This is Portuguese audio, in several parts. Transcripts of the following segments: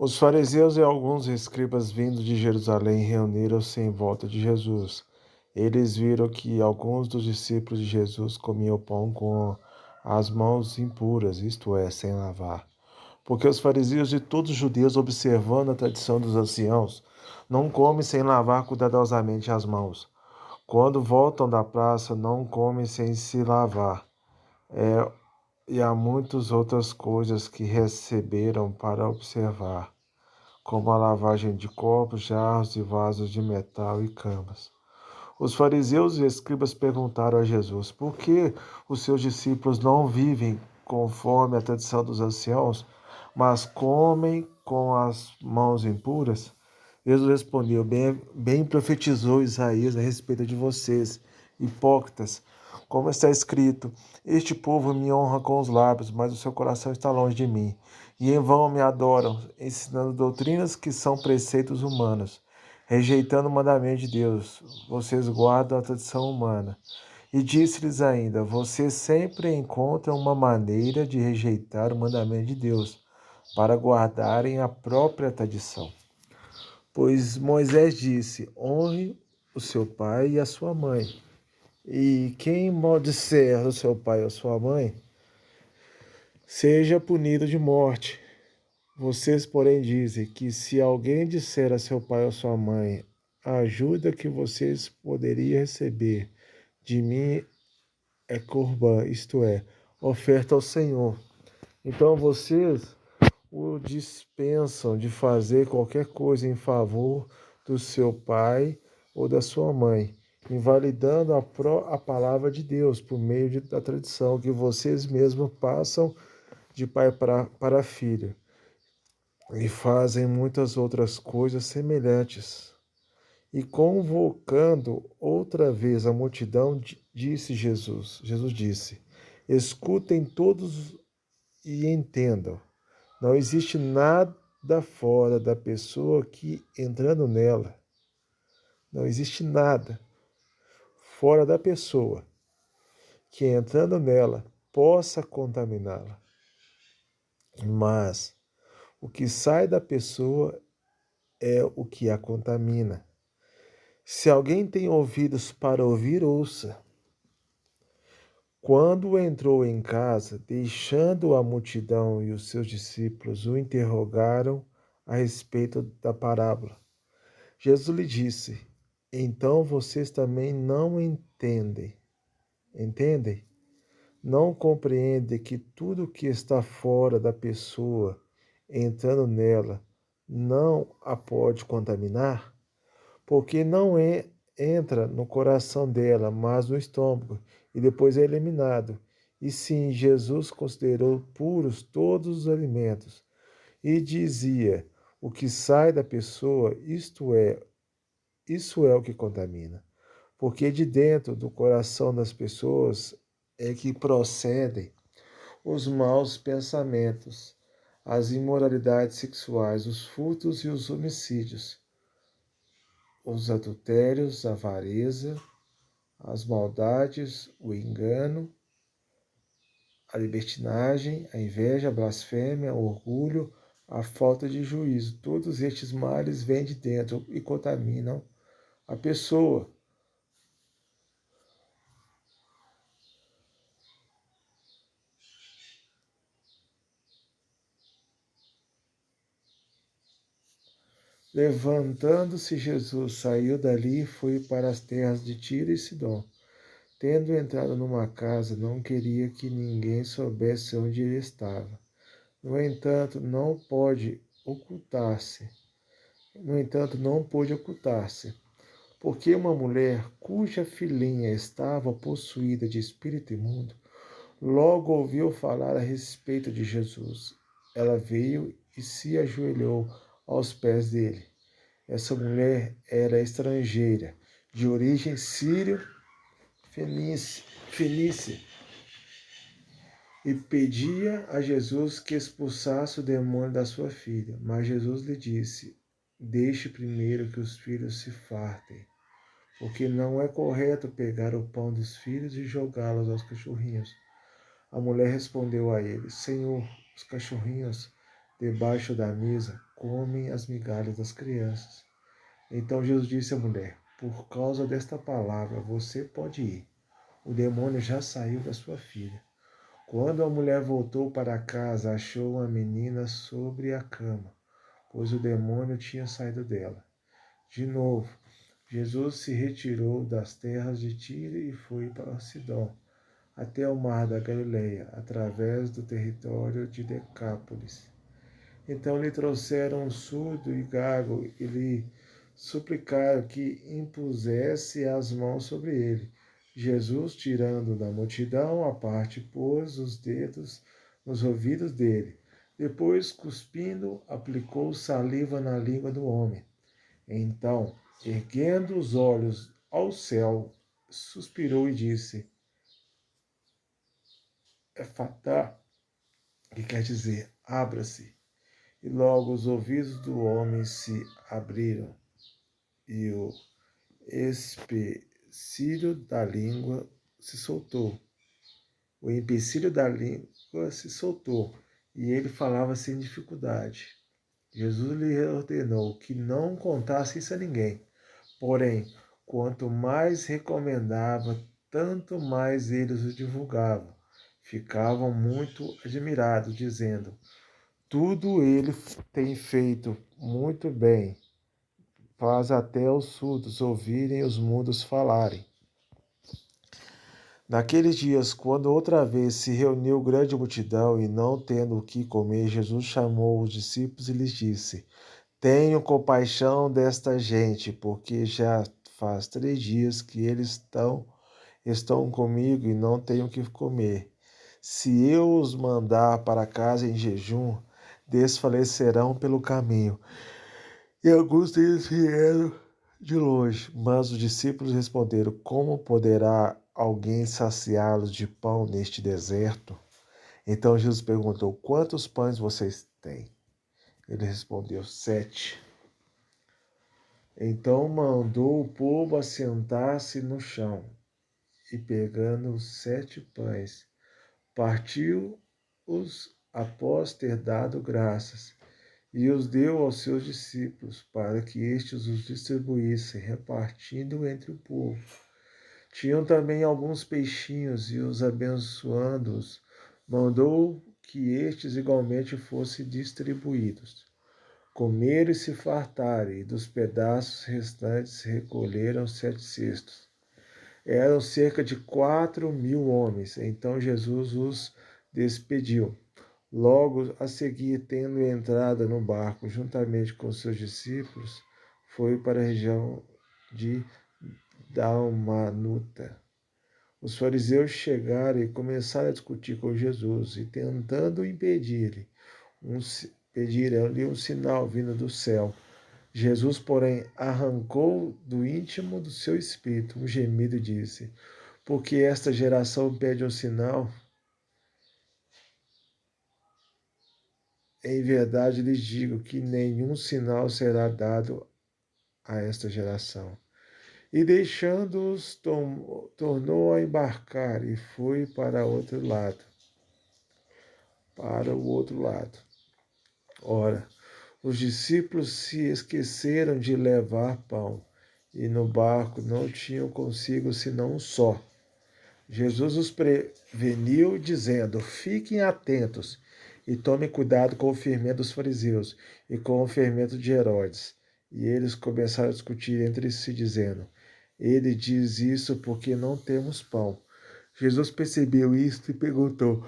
Os fariseus e alguns escribas vindo de Jerusalém reuniram-se em volta de Jesus. Eles viram que alguns dos discípulos de Jesus comiam pão com as mãos impuras, isto é, sem lavar. Porque os fariseus e todos os judeus, observando a tradição dos anciãos, não comem sem lavar cuidadosamente as mãos. Quando voltam da praça, não comem sem se lavar. E há muitas outras coisas que receberam para observar, como a lavagem de copos, jarros e vasos de metal e camas. Os fariseus e escribas perguntaram a Jesus por que os seus discípulos não vivem conforme a tradição dos anciãos, mas comem com as mãos impuras. Jesus respondeu: bem profetizou Isaías a respeito de vocês, hipócritas, como está escrito: este povo me honra com os lábios, mas o seu coração está longe de mim. E em vão me adoram, ensinando doutrinas que são preceitos humanos. Rejeitando o mandamento de Deus, vocês guardam a tradição humana. E disse-lhes ainda: vocês sempre encontram uma maneira de rejeitar o mandamento de Deus, para guardarem a própria tradição. Pois Moisés disse: honre o seu pai e a sua mãe. E quem maldisser o seu pai ou a sua mãe, seja punido de morte. Vocês, porém, dizem que se alguém disser a seu pai ou sua mãe: a ajuda que vocês poderiam receber de mim é corbã, isto é, oferta ao Senhor. Então vocês o dispensam de fazer qualquer coisa em favor do seu pai ou da sua mãe, invalidando a palavra de Deus por meio da tradição que vocês mesmos passam de pai para filho. E fazem muitas outras coisas semelhantes. E convocando outra vez a multidão, disse Jesus. Jesus disse: escutem todos e entendam. Não existe nada fora da pessoa que, entrando nela, não existe nada fora da pessoa que, entrando nela, possa contaminá-la. Mas o que sai da pessoa é o que a contamina. Se alguém tem ouvidos para ouvir, ouça. Quando entrou em casa, deixando a multidão e os seus discípulos o interrogaram a respeito da parábola, Jesus lhe disse: então vocês também não entendem? Entendem? Não compreendem que tudo que está fora da pessoa, entrando nela, não a pode contaminar? Porque não entra no coração dela, mas no estômago, e depois é eliminado. E sim, Jesus considerou puros todos os alimentos, e dizia: o que sai da pessoa, isso é o que contamina. Porque de dentro do coração das pessoas é que procedem os maus pensamentos, as imoralidades sexuais, os furtos e os homicídios, os adultérios, a avareza, as maldades, o engano, a libertinagem, a inveja, a blasfêmia, o orgulho, a falta de juízo. Todos estes males vêm de dentro e contaminam a pessoa. Levantando-se, Jesus saiu dali e foi para as terras de Tiro e Sidom. Tendo entrado numa casa, não queria que ninguém soubesse onde ele estava. No entanto, não pôde ocultar-se. Porque uma mulher cuja filhinha estava possuída de espírito imundo, logo ouviu falar a respeito de Jesus. Ela veio e se ajoelhou aos pés dele. Essa mulher era estrangeira, de origem sírio-fenícia, e pedia a Jesus que expulsasse o demônio da sua filha. Mas Jesus lhe disse: deixe primeiro que os filhos se fartem, porque não é correto pegar o pão dos filhos e jogá-los aos cachorrinhos. A mulher respondeu a ele: Senhor, os cachorrinhos debaixo da mesa comem as migalhas das crianças. Então Jesus disse à mulher: por causa desta palavra, você pode ir. O demônio já saiu da sua filha. Quando a mulher voltou para casa, achou uma menina sobre a cama, pois o demônio tinha saído dela. De novo, Jesus se retirou das terras de Tiro e foi para Sidom, até o mar da Galileia, através do território de Decápolis. Então lhe trouxeram um surdo e gago e lhe suplicaram que impusesse as mãos sobre ele. Jesus, tirando da multidão à parte, pôs os dedos nos ouvidos dele. Depois, cuspindo, aplicou saliva na língua do homem. Então, erguendo os olhos ao céu, suspirou e disse: Efatá, que quer dizer, abra-se. E logo os ouvidos do homem se abriram, e o empecilho da língua se soltou. O empecilho da língua se soltou, e ele falava sem dificuldade. Jesus lhe ordenou que não contasse isso a ninguém. Porém, quanto mais recomendava, tanto mais eles o divulgavam. Ficavam muito admirados, dizendo: tudo ele tem feito muito bem, faz até os surdos ouvirem os mudos falarem. Naqueles dias, quando outra vez se reuniu grande multidão e não tendo o que comer, Jesus chamou os discípulos e lhes disse: tenho compaixão desta gente, porque já faz 3 dias que eles estão comigo e não têm o que comer. Se eu os mandar para casa em jejum, desfalecerão pelo caminho. E alguns deles vieram de longe. Mas os discípulos responderam: como poderá alguém saciá-los de pão neste deserto? Então Jesus perguntou: quantos pães vocês têm? Ele respondeu: 7. Então mandou o povo assentar-se no chão, e pegando os 7 pães, partiu-os após ter dado graças, e os deu aos seus discípulos, para que estes os distribuíssem, repartindo entre o povo. Tinham também alguns peixinhos, e os abençoando-os, mandou que estes igualmente fossem distribuídos. Comeram e se fartaram, e dos pedaços restantes recolheram 7 cestos. Eram cerca de 4.000 homens. Então Jesus os despediu. Logo a seguir, tendo entrado no barco juntamente com seus discípulos, foi para a região de Dalmanuta. Os fariseus chegaram e começaram a discutir com Jesus, e tentando pediram-lhe um sinal vindo do céu. Jesus, porém, arrancou do íntimo do seu espírito um gemido e disse: porque esta geração pede um sinal? Em verdade lhes digo que nenhum sinal será dado a esta geração. E deixando-os, tornou a embarcar e foi para o outro lado. Ora, os discípulos se esqueceram de levar pão, e no barco não tinham consigo senão um só. Jesus os preveniu, dizendo: fiquem atentos e tomem cuidado com o fermento dos fariseus e com o fermento de Herodes. E eles começaram a discutir entre si, dizendo: ele diz isso porque não temos pão. Jesus percebeu isto e perguntou: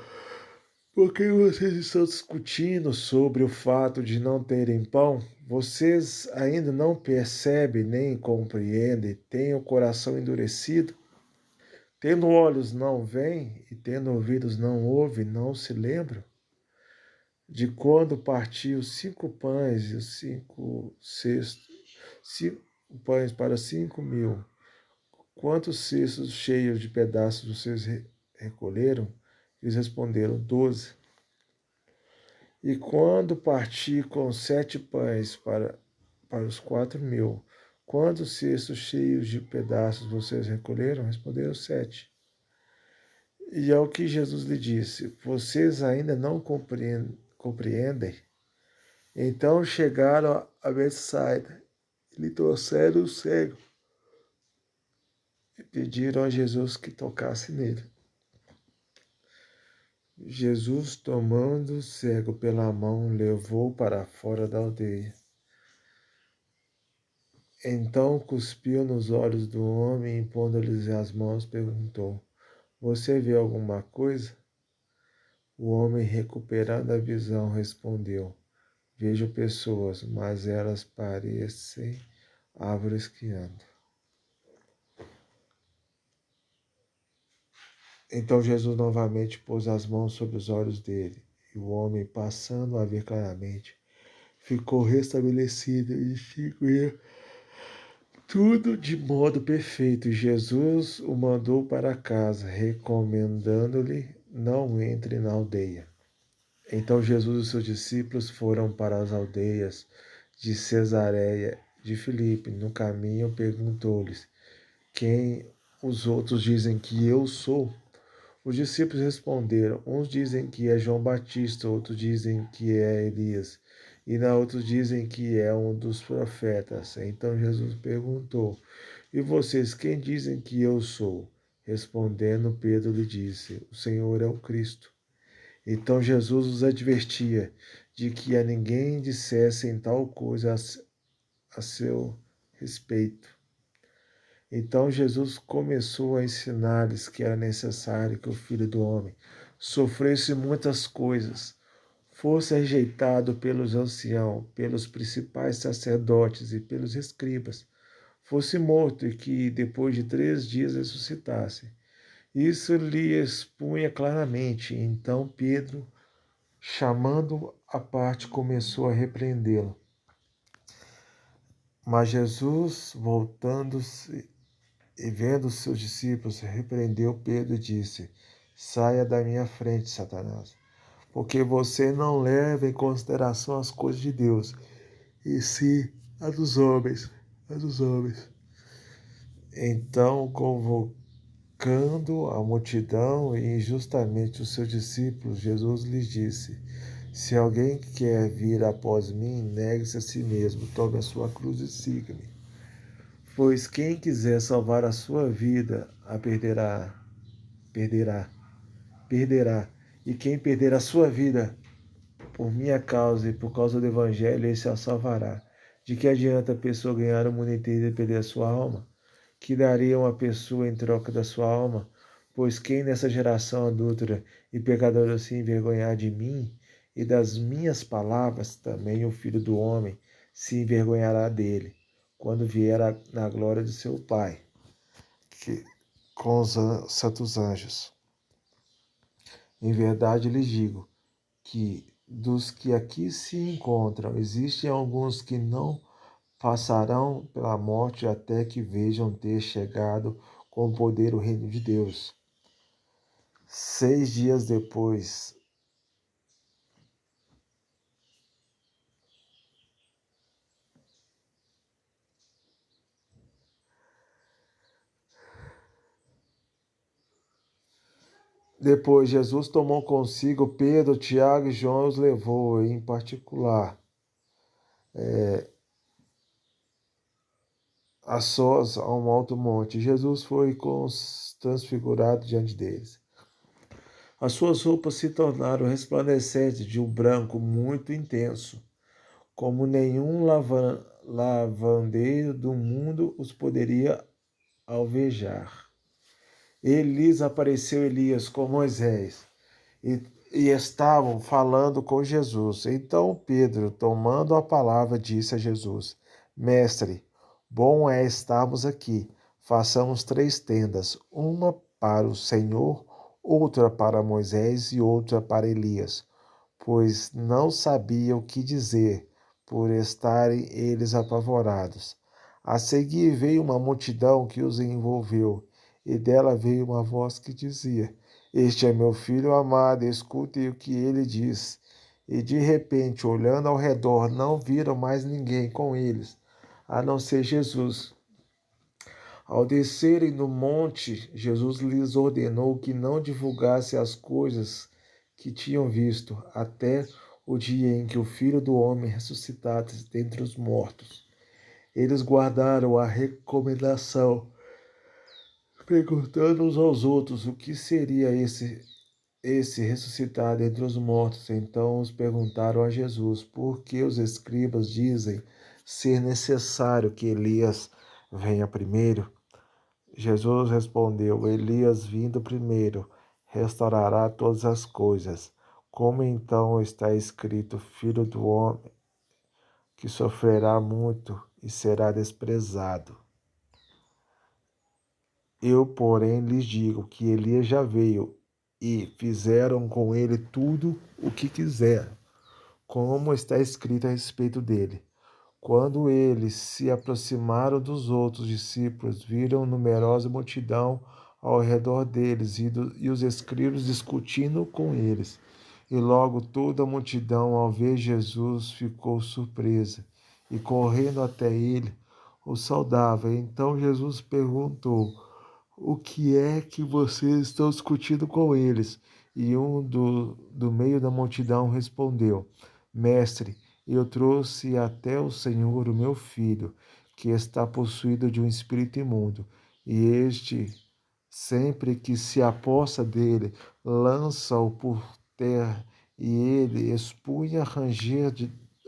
por que vocês estão discutindo sobre o fato de não terem pão? Vocês ainda não percebem nem compreendem, têm o coração endurecido? Tendo olhos não veem, e tendo ouvidos não ouvem, não se lembram? De quando partiu 5 pães e os 5 cestos, 5 pães para 5.000, quantos cestos cheios de pedaços vocês recolheram? Eles responderam: 12. E quando parti com 7 pães para os 4.000, quantos cestos cheios de pedaços vocês recolheram? Responderam: 7. E ao que Jesus lhe disse: vocês ainda não compreendem? Então chegaram a Betsaida e lhe trouxeram o cego e pediram a Jesus que tocasse nele. Jesus, tomando o cego pela mão, levou para fora da aldeia. Então cuspiu nos olhos do homem e, pondo-lhes as mãos, perguntou: Você vê alguma coisa? O homem, recuperando a visão, respondeu: Vejo pessoas, mas elas parecem árvores que andam. Então Jesus novamente pôs as mãos sobre os olhos dele, e o homem, passando a ver claramente, ficou restabelecido e distinguia tudo de modo perfeito. E Jesus o mandou para casa, recomendando-lhe: não entre na aldeia. Então Jesus e seus discípulos foram para as aldeias de Cesareia de Filipe. No caminho perguntou-lhes: Quem os outros dizem que eu sou? Os discípulos responderam: Uns dizem que é João Batista, outros dizem que é Elias, e outros dizem que é um dos profetas. Então Jesus perguntou: E vocês, quem dizem que eu sou? Respondendo, Pedro lhe disse: O Senhor é o Cristo. Então Jesus os advertia de que a ninguém dissessem tal coisa a seu respeito. Então Jesus começou a ensinar-lhes que era necessário que o Filho do Homem sofresse muitas coisas, fosse rejeitado pelos anciãos, pelos principais sacerdotes e pelos escribas, fosse morto e que depois de 3 dias ressuscitasse. Isso lhe expunha claramente. Então Pedro, chamando-o à parte, começou a repreendê-lo. Mas Jesus, voltando-se e vendo os seus discípulos, repreendeu Pedro e disse: Saia da minha frente, Satanás, porque você não leva em consideração as coisas de Deus, e sim a dos homens. A dos homens. Então, convocando a multidão e injustamente os seus discípulos, Jesus lhes disse: Se alguém quer vir após mim, negue-se a si mesmo, tome a sua cruz e siga-me. Pois quem quiser salvar a sua vida, a perderá. E quem perder a sua vida por minha causa e por causa do Evangelho, esse a salvará. De que adianta a pessoa ganhar o mundo inteiro e perder a sua alma? Que daria uma pessoa em troca da sua alma? Pois quem nessa geração adúltera e pecadora se envergonhar de mim e das minhas palavras, também o Filho do Homem se envergonhará dele, quando vier na glória de seu Pai, com os santos anjos. Em verdade lhes digo que dos que aqui se encontram, existem alguns que não passarão pela morte até que vejam ter chegado com poder o reino de Deus. 6 dias depois, Jesus tomou consigo Pedro, Tiago e João e os levou, em particular, a sós a um alto monte. Jesus foi transfigurado diante deles. As suas roupas se tornaram resplandecentes de um branco muito intenso, como nenhum lavandeiro do mundo os poderia alvejar. Ele lhes apareceu Elias com Moisés e estavam falando com Jesus. Então Pedro, tomando a palavra, disse a Jesus: Mestre, bom é estarmos aqui. Façamos 3 tendas, uma para o Senhor, outra para Moisés e outra para Elias, pois não sabiam o que dizer, por estarem eles apavorados. A seguir veio uma multidão que os envolveu, e dela veio uma voz que dizia: Este é meu filho amado, escutem o que ele diz. E de repente, olhando ao redor, não viram mais ninguém com eles, a não ser Jesus. Ao descerem do monte, Jesus lhes ordenou que não divulgassem as coisas que tinham visto, até o dia em que o Filho do Homem ressuscitasse dentre os mortos. Eles guardaram a recomendação, perguntando uns aos outros o que seria esse ressuscitado entre os mortos. Então os perguntaram a Jesus, por que os escribas dizem ser necessário que Elias venha primeiro? Jesus respondeu, Elias vindo primeiro, restaurará todas as coisas. Como então está escrito, Filho do Homem, que sofrerá muito e será desprezado. Eu, porém, lhes digo que Elias já veio e fizeram com ele tudo o que quiseram, como está escrito a respeito dele. Quando eles se aproximaram dos outros discípulos, viram numerosa multidão ao redor deles e os escribas discutindo com eles. E logo toda a multidão, ao ver Jesus, ficou surpresa e, correndo até ele, o saudava. Então Jesus perguntou, o que é que vocês estão discutindo com eles? E um do meio da multidão respondeu, Mestre, eu trouxe até o Senhor o meu filho, que está possuído de um espírito imundo, e este, sempre que se apossa dele, lança-o por terra, e ele espunha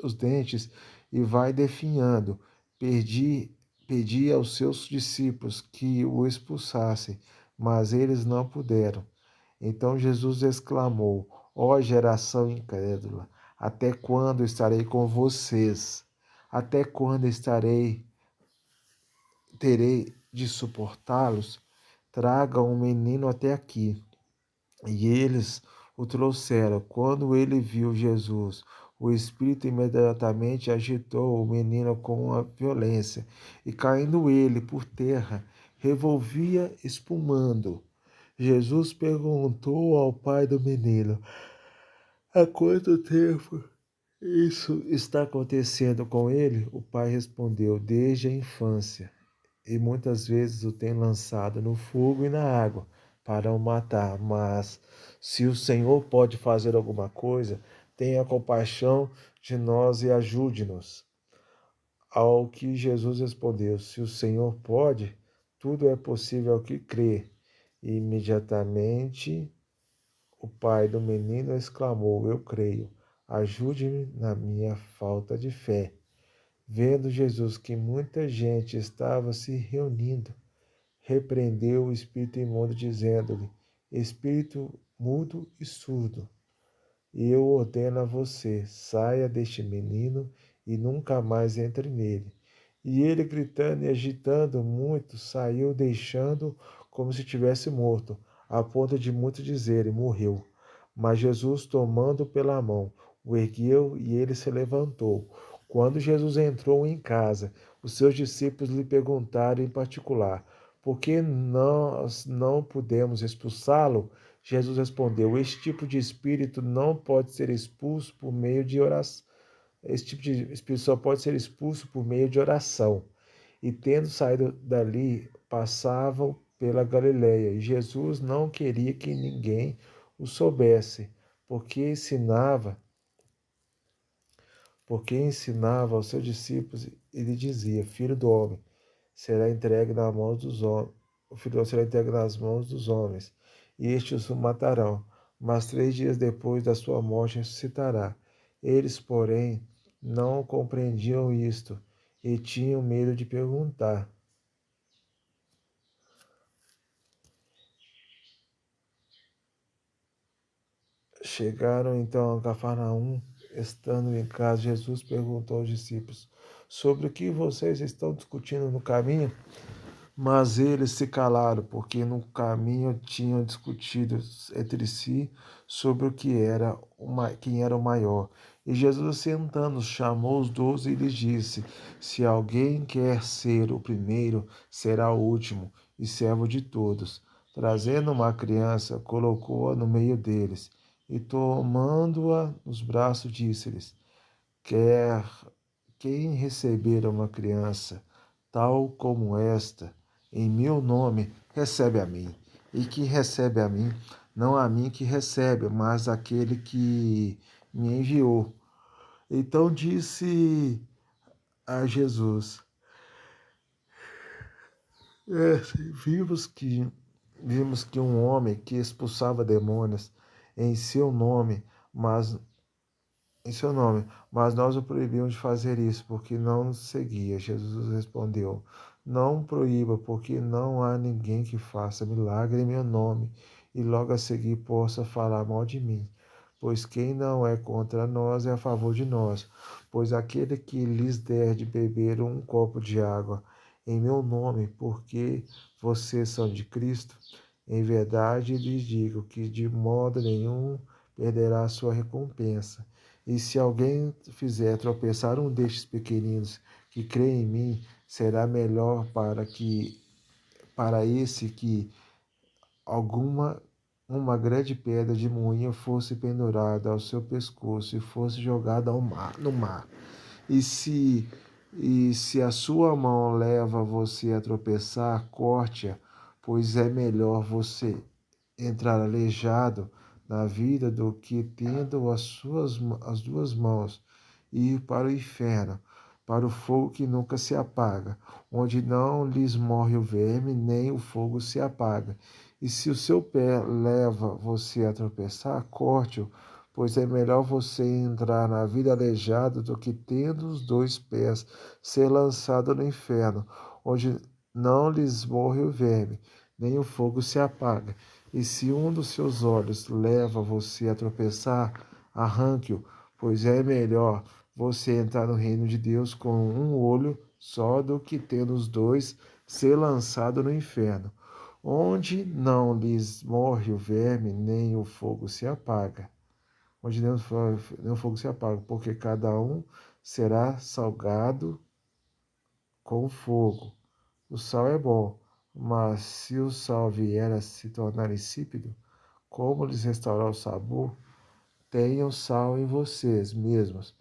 os dentes e vai definhando. Perdi Pedi aos seus discípulos que o expulsassem, mas eles não puderam. Então Jesus exclamou, ó geração incrédula, até quando estarei com vocês? Até quando terei de suportá-los? Tragam um menino até aqui. E eles o trouxeram. Quando ele viu Jesus, o espírito imediatamente agitou o menino com a violência, e caindo ele por terra, revolvia espumando. Jesus perguntou ao pai do menino: há quanto tempo isso está acontecendo com ele? O pai respondeu: desde a infância, e muitas vezes o tem lançado no fogo e na água para o matar. Mas se o Senhor pode fazer alguma coisa, tenha compaixão de nós e ajude-nos. Ao que Jesus respondeu: se o Senhor pode, tudo é possível ao que crê. E imediatamente o pai do menino exclamou: eu creio, ajude-me na minha falta de fé. Vendo Jesus que muita gente estava se reunindo, repreendeu o espírito imundo, dizendo-lhe: Espírito mudo e surdo, eu ordeno a você, saia deste menino e nunca mais entre nele. E ele, gritando e agitando muito, saiu, deixando como se tivesse morto, a ponto de muitos dizerem: morreu. Mas Jesus, tomando pela mão, o ergueu e ele se levantou. Quando Jesus entrou em casa, os seus discípulos lhe perguntaram em particular: por que nós não pudemos expulsá-lo? Jesus respondeu: este tipo de espírito não pode ser expulso por meio de oração. Esse tipo de espírito só pode ser expulso por meio de oração. E tendo saído dali, passavam pela Galileia. E Jesus não queria que ninguém o soubesse, porque ensinava aos seus discípulos e lhe dizia: Filho do homem será entregue nas mãos dos homens. O filho do homem será entregue nas mãos dos homens, e estes o matarão. Mas 3 dias depois da sua morte ressuscitará. Eles, porém, não compreendiam isto e tinham medo de perguntar. Chegaram então a Cafarnaum. Estando em casa, Jesus perguntou aos discípulos: sobre o que vocês estão discutindo no caminho? Mas eles se calaram, porque no caminho tinham discutido entre si sobre quem era o maior. E Jesus, sentando, chamou os 12 e lhes disse: se alguém quer ser o primeiro, será o último e servo de todos. Trazendo uma criança, colocou-a no meio deles, e tomando-a nos braços, disse-lhes: quer quem receber uma criança, tal como esta, em meu nome, recebe a mim. E quem recebe a mim, não a mim que recebe, mas aquele que me enviou. Então disse a Jesus: é, vimos que vimos que um homem que expulsava demônios em seu nome, mas em seu nome, mas nós o proibimos de fazer isso, porque não nos seguia. Jesus respondeu: não proíba, porque não há ninguém que faça milagre em meu nome e logo a seguir possa falar mal de mim. Pois quem não é contra nós é a favor de nós. Pois aquele que lhes der de beber um copo de água em meu nome, porque vocês são de Cristo, em verdade lhes digo que de modo nenhum perderá a sua recompensa. E se alguém fizer tropeçar um destes pequeninos que crê em mim, será melhor para esse que alguma uma grande pedra de moinho fosse pendurada ao seu pescoço e fosse jogada no mar. E se e se a sua mão leva você a tropeçar, corte-a, pois é melhor você entrar aleijado na vida do que tendo as duas mãos e ir para o inferno, para o fogo que nunca se apaga, onde não lhes morre o verme, nem o fogo se apaga. E se o seu pé leva você a tropeçar, corte-o, pois é melhor você entrar na vida aleijado do que tendo os dois pés ser lançado no inferno, onde não lhes morre o verme, nem o fogo se apaga. E se um dos seus olhos leva você a tropeçar, arranque-o, pois é melhor você entrar no reino de Deus com um olho só do que tendo os dois ser lançado no inferno, onde não lhes morre o verme, nem o fogo se apaga. Onde nem o fogo se apaga, porque cada um será salgado com fogo. O sal é bom, mas se o sal vier a se tornar insípido, como lhes restaurar o sabor? Tenham sal em vocês mesmos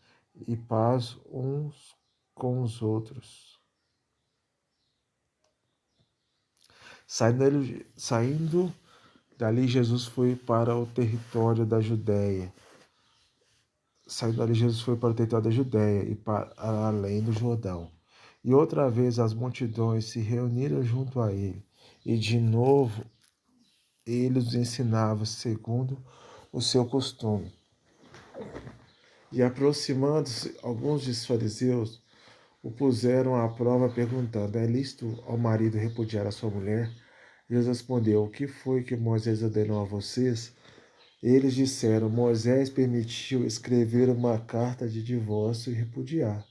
e paz uns com os outros. Saindo dali, Jesus foi para o território da Judéia. Saindo dali, Jesus foi para o território da Judéia e para além do Jordão. E outra vez as multidões se reuniram junto a ele, e de novo ele os ensinava segundo o seu costume. E aproximando-se, alguns dos fariseus o puseram à prova, perguntando: é lícito ao marido repudiar a sua mulher? Jesus respondeu: o que foi que Moisés ordenou a vocês? Eles disseram: Moisés permitiu escrever uma carta de divórcio e repudiar.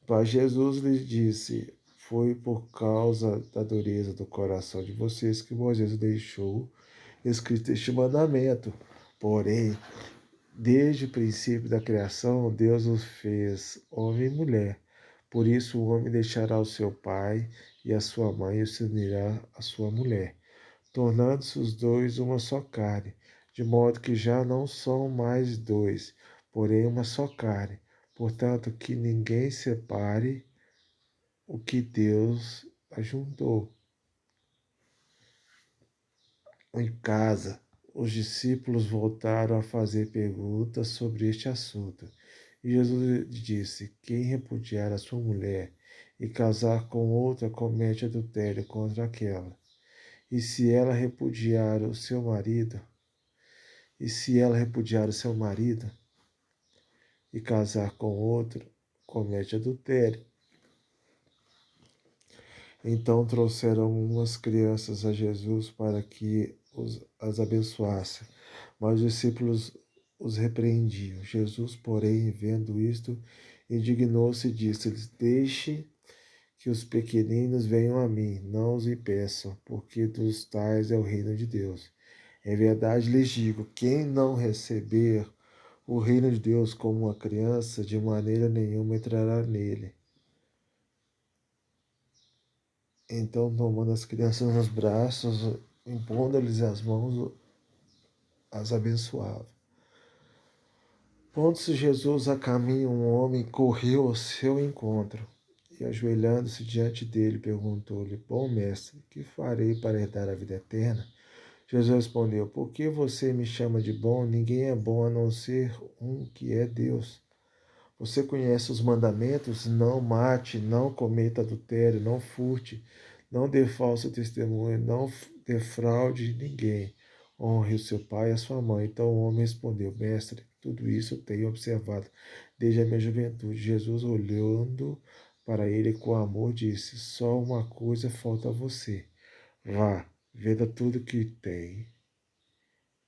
Mas Jesus lhes disse: foi por causa da dureza do coração de vocês que Moisés deixou escrito este mandamento. Porém, desde o princípio da criação, Deus os fez homem e mulher. Por isso, o homem deixará o seu pai e a sua mãe e se unirá à sua mulher, tornando-se os dois uma só carne, de modo que já não são mais dois, porém uma só carne. Portanto, que ninguém separe o que Deus ajuntou. Em casa, os discípulos voltaram a fazer perguntas sobre este assunto. E Jesus disse: quem repudiar a sua mulher e casar com outra comete adultério contra aquela. E se ela repudiar o seu marido, e se ela repudiar o seu marido e casar com outro, comete adultério. Então trouxeram umas crianças a Jesus para que as abençoasse, mas os discípulos os repreendiam. Jesus, porém, vendo isto, indignou-se e disse-lhes: deixe que os pequeninos venham a mim, não os impeçam, porque dos tais é o reino de Deus. Em verdade lhes digo, quem não receber o reino de Deus como uma criança, de maneira nenhuma entrará nele. Então, tomando as crianças nos braços, impondo-lhes as mãos, as abençoava. Pondo-se Jesus a caminho, um homem correu ao seu encontro e, ajoelhando-se diante dele, perguntou-lhe: bom mestre, que farei para herdar a vida eterna? Jesus respondeu: Por que você me chama de bom? Ninguém é bom a não ser um que é Deus. Você conhece os mandamentos? Não mate, não cometa adultério, não furte, não dê falso testemunho, não defraude ninguém. Honre o seu pai e a sua mãe. Então o homem respondeu: Mestre, tudo isso eu tenho observado desde a minha juventude. Jesus, olhando para ele com amor, disse: Só uma coisa falta a você. Vá, venda tudo que tem,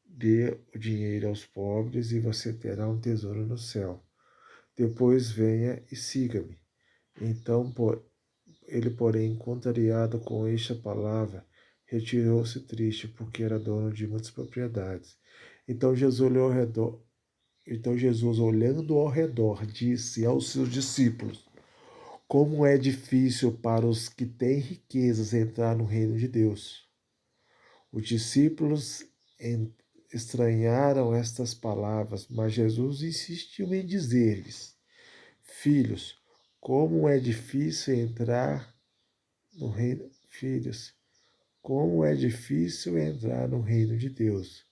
dê o dinheiro aos pobres e você terá um tesouro no céu. Depois venha e siga-me. Então ele, porém, contrariado com esta palavra, retirou-se triste, porque era dono de muitas propriedades. Então Jesus olhou ao redor. Então Jesus, olhando ao redor, disse aos seus discípulos: Como é difícil para os que têm riquezas entrar no reino de Deus. Os discípulos estranharam estas palavras, mas Jesus insistiu em dizer-lhes: Filhos, como é difícil entrar no reino, filhos, como é difícil entrar no reino de Deus.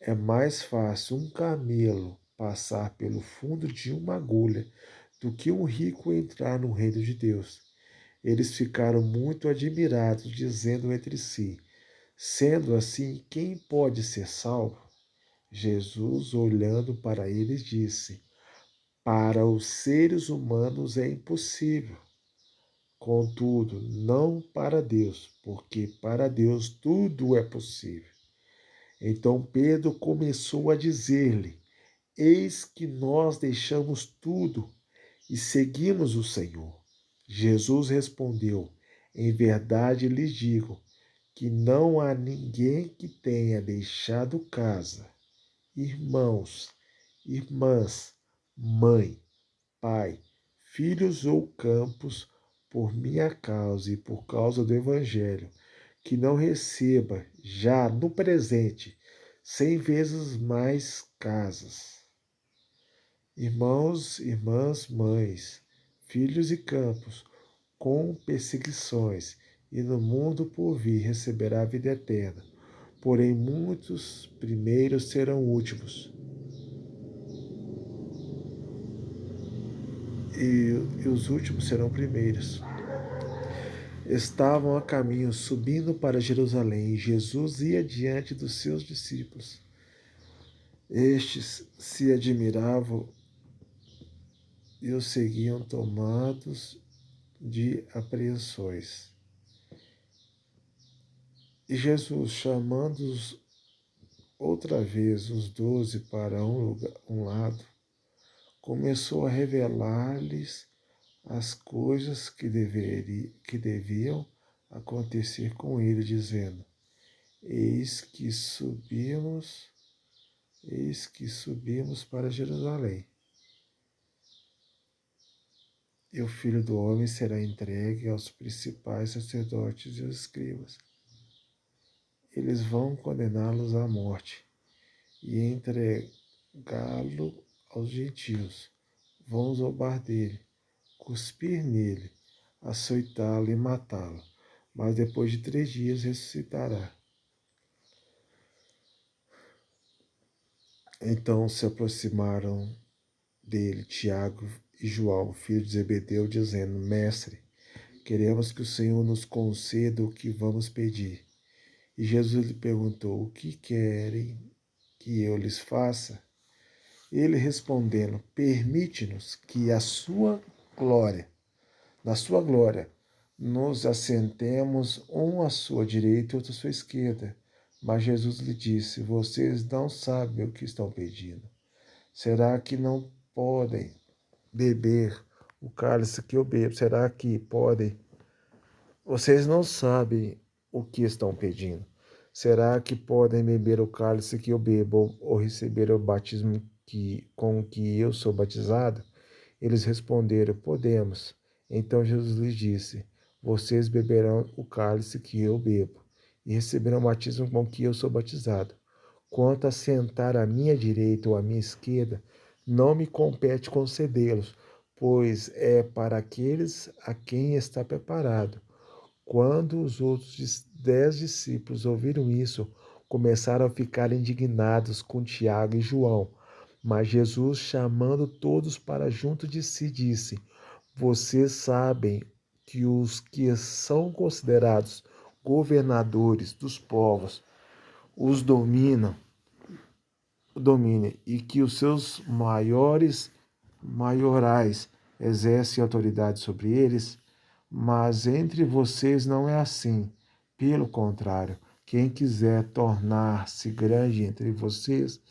É mais fácil um camelo passar pelo fundo de uma agulha do que um rico entrar no reino de Deus. Eles ficaram muito admirados, dizendo entre si: Sendo assim, quem pode ser salvo? Jesus, olhando para eles, disse: Para os seres humanos é impossível. Contudo, não para Deus, porque para Deus tudo é possível. Então Pedro começou a dizer-lhe: Eis que nós deixamos tudo e seguimos o Senhor. Jesus respondeu: Em verdade lhes digo que não há ninguém que tenha deixado casa, irmãos, irmãs, mãe, pai, filhos ou campos, por minha causa e por causa do Evangelho, que não receba já no presente 100 vezes mais casas, irmãos, irmãs, mães, filhos e campos, com perseguições, e no mundo por vir receberá a vida eterna. Porém, muitos primeiros serão últimos, e os últimos serão primeiros. Estavam a caminho, subindo para Jerusalém, e Jesus ia diante dos seus discípulos. Estes se admiravam e o seguiam, tomados de apreensões. E Jesus, chamando-os outra vez os 12 para um lado, começou a revelar-lhes as coisas que deviam acontecer com ele, dizendo: Eis que subimos para Jerusalém, e o Filho do Homem será entregue aos principais sacerdotes e aos escribas. Eles vão condená-los à morte e entregá-lo aos gentios. Vão zombar dele, cuspir nele, açoitá-lo e matá-lo. Mas depois de 3 dias ressuscitará. Então se aproximaram dele Tiago e João, filhos de Zebedeu, dizendo: Mestre, queremos que o Senhor nos conceda o que vamos pedir. E Jesus lhe perguntou: O que querem que eu lhes faça? Ele respondendo: Permite-nos que na sua glória, nos assentemos um à sua direita e outro à sua esquerda. Mas Jesus lhe disse: Vocês não sabem o que estão pedindo. Será que não podem beber o cálice que eu bebo? Será que podem? Vocês não sabem o que estão pedindo. Será que podem beber o cálice que eu bebo ou receber o batismo com que eu sou batizado? Eles responderam: Podemos. Então Jesus lhes disse: Vocês beberão o cálice que eu bebo e receberão o batismo com que eu sou batizado. Quanto a sentar à minha direita ou à minha esquerda, não me compete concedê-los, pois é para aqueles a quem está preparado. Quando os outros 10 discípulos ouviram isso, começaram a ficar indignados com Tiago e João. Mas Jesus, chamando todos para junto de si, disse: Vocês sabem que os que são considerados governadores dos povos os dominem e que os seus maiorais exercem autoridade sobre eles, mas entre vocês não é assim. Pelo contrário, quem quiser tornar-se grande entre vocês,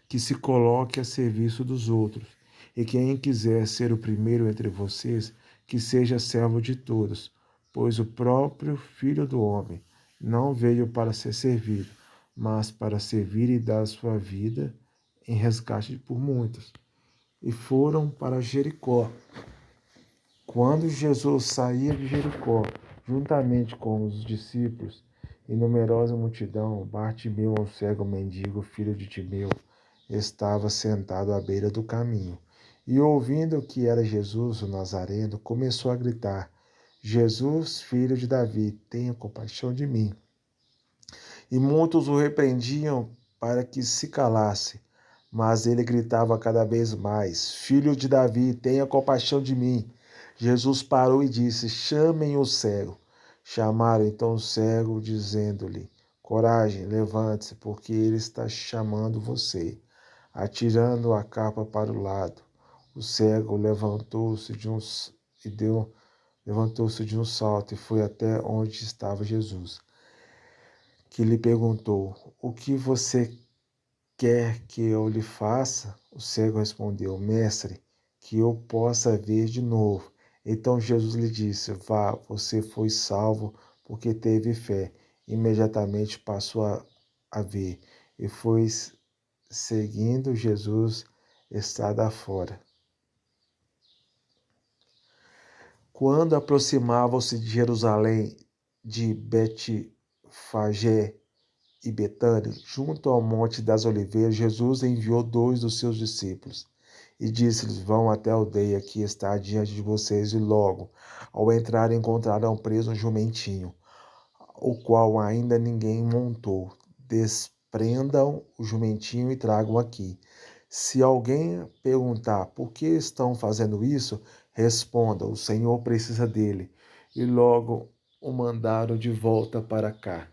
que se coloque a serviço dos outros. E quem quiser ser o primeiro entre vocês, que seja servo de todos, pois o próprio Filho do Homem não veio para ser servido, mas para servir e dar sua vida em resgate por muitos. E foram para Jericó. Quando Jesus saía de Jericó, juntamente com os discípulos e numerosa multidão, Bartimeu, um cego mendigo, filho de Timeu, estava sentado à beira do caminho. E ouvindo que era Jesus, o Nazareno, começou a gritar: Jesus, filho de Davi, tenha compaixão de mim. E muitos o repreendiam para que se calasse. Mas ele gritava cada vez mais: Filho de Davi, tenha compaixão de mim. Jesus parou e disse: Chamem o cego. Chamaram então o cego, dizendo-lhe: Coragem, levante-se, porque ele está chamando você. Atirando a capa para o lado, o cego levantou-se de um salto e foi até onde estava Jesus, que lhe perguntou: O que você quer que eu lhe faça? O cego respondeu: Mestre, que eu possa ver de novo. Então Jesus lhe disse: Vá, você foi salvo porque teve fé. Imediatamente passou a ver e foi seguindo Jesus estrada fora. Quando aproximavam-se de Jerusalém, de Betfagé e Betânia, junto ao Monte das Oliveiras, Jesus enviou 2 dos seus discípulos e disse-lhes: Vão até a aldeia que está diante de vocês, e logo, ao entrar, encontrarão preso um jumentinho, o qual ainda ninguém montou. Desprendam o jumentinho e tragam aqui. Se alguém perguntar por que estão fazendo isso, responda: o Senhor precisa dele. E logo o mandaram de volta para cá.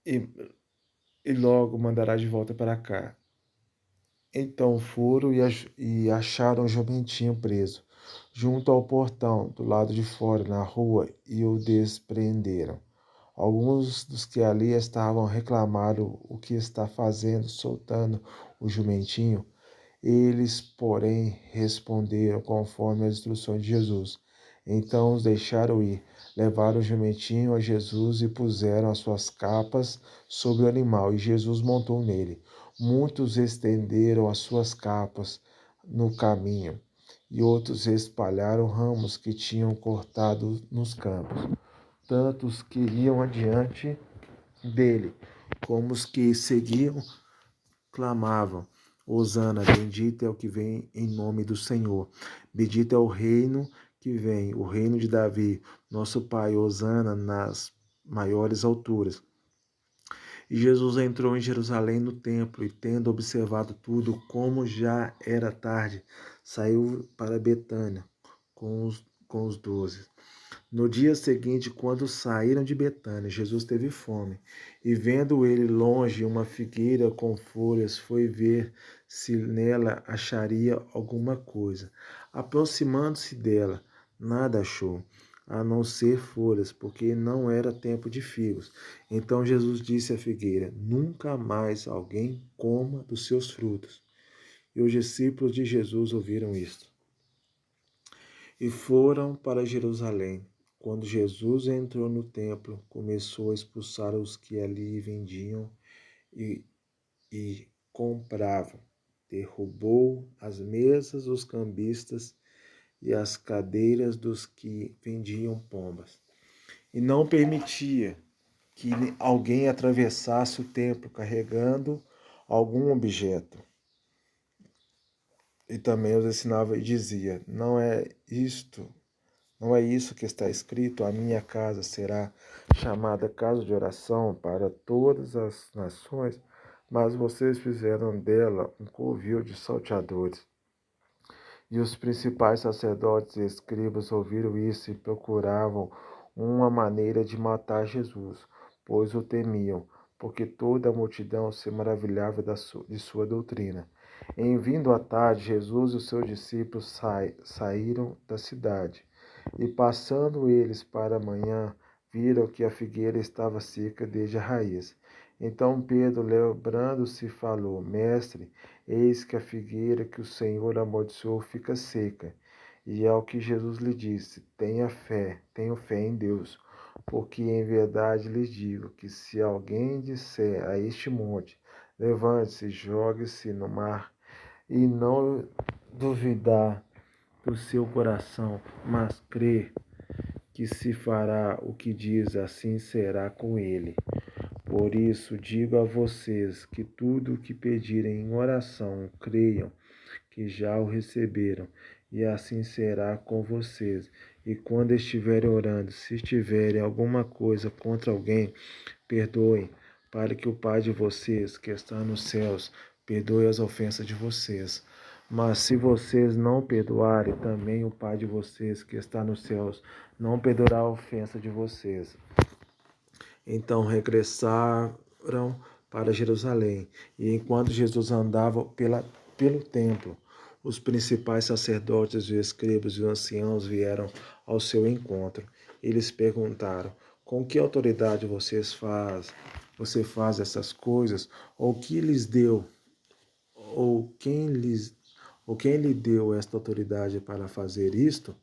E, e logo mandará de volta para cá. Então foram e acharam o jumentinho preso, junto ao portão, do lado de fora, na rua, e o desprenderam. Alguns dos que ali estavam reclamaram: O que está fazendo, soltando o jumentinho? Eles, porém, responderam conforme as instruções de Jesus. Então os deixaram ir, levaram o jumentinho a Jesus e puseram as suas capas sobre o animal, e Jesus montou nele. Muitos estenderam as suas capas no caminho, e outros espalharam ramos que tinham cortado nos campos. Tanto os que iam adiante dele, como os que seguiam, clamavam: Hosana, bendito é o que vem em nome do Senhor. Bendito é o reino que vem, o reino de Davi, nosso pai. Hosana nas maiores alturas. E Jesus entrou em Jerusalém no templo e, tendo observado tudo, como já era tarde, saiu para Betânia com os 12. No dia seguinte, quando saíram de Betânia, Jesus teve fome. E vendo ele longe uma figueira com folhas, foi ver se nela acharia alguma coisa. Aproximando-se dela, nada achou, a não ser folhas, porque não era tempo de figos. Então Jesus disse à figueira: Nunca mais alguém coma dos seus frutos. E os discípulos de Jesus ouviram isto e foram para Jerusalém. Quando Jesus entrou no templo, começou a expulsar os que ali vendiam e compravam. Derrubou as mesas dos cambistas e as cadeiras dos que vendiam pombas. E não permitia que alguém atravessasse o templo carregando algum objeto. E também os ensinava e dizia: Não é isto Não é isso que está escrito? A minha casa será chamada casa de oração para todas as nações, mas vocês fizeram dela um covil de salteadores. E os principais sacerdotes e escribas ouviram isso e procuravam uma maneira de matar Jesus, pois o temiam, porque toda a multidão se maravilhava de sua doutrina. Em vindo à tarde, Jesus e os seus discípulos saíram da cidade. E passando eles para a manhã, viram que a figueira estava seca desde a raiz. Então Pedro, lembrando-se, falou: Mestre, eis que a figueira que o Senhor amaldiçoou fica seca. E ao que Jesus lhe disse: tenho fé em Deus. Porque em verdade lhes digo que se alguém disser a este monte: levante-se, jogue-se no mar, e não duvidar do seu coração, mas crer que se fará o que diz, assim será com ele. Por isso digo a vocês que tudo o que pedirem em oração, creiam que já o receberam, e assim será com vocês. E quando estiverem orando, se tiverem alguma coisa contra alguém, perdoem, para que o Pai de vocês, que está nos céus, perdoe as ofensas de vocês. Mas se vocês não perdoarem, também o Pai de vocês, que está nos céus, não perdoará a ofensa de vocês. Então regressaram para Jerusalém, e enquanto Jesus andava pelo templo, os principais sacerdotes, os escribas e os anciãos vieram ao seu encontro. Eles perguntaram: com que autoridade você faz essas coisas? Ou que lhes deu? Ou quem lhe deu esta autoridade para fazer isto?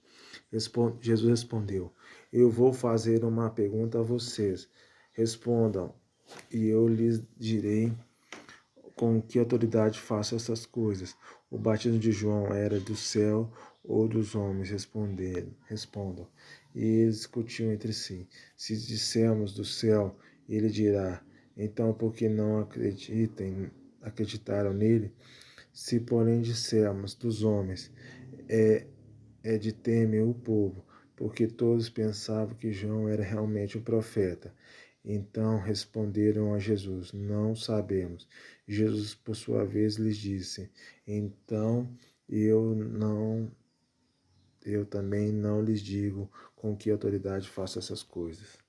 Jesus respondeu: Eu vou fazer uma pergunta a vocês. Respondam, e eu lhes direi com que autoridade faço essas coisas. O batismo de João era do céu ou dos homens? Respondam. E eles discutiam entre si. Se dissermos do céu, ele dirá: então por que não acreditaram nele? Se porém dissermos dos homens, é, é de temer o povo, porque todos pensavam que João era realmente um profeta. Então responderam a Jesus: Não sabemos. Jesus, por sua vez, lhes disse: Então eu também não lhes digo com que autoridade faço essas coisas.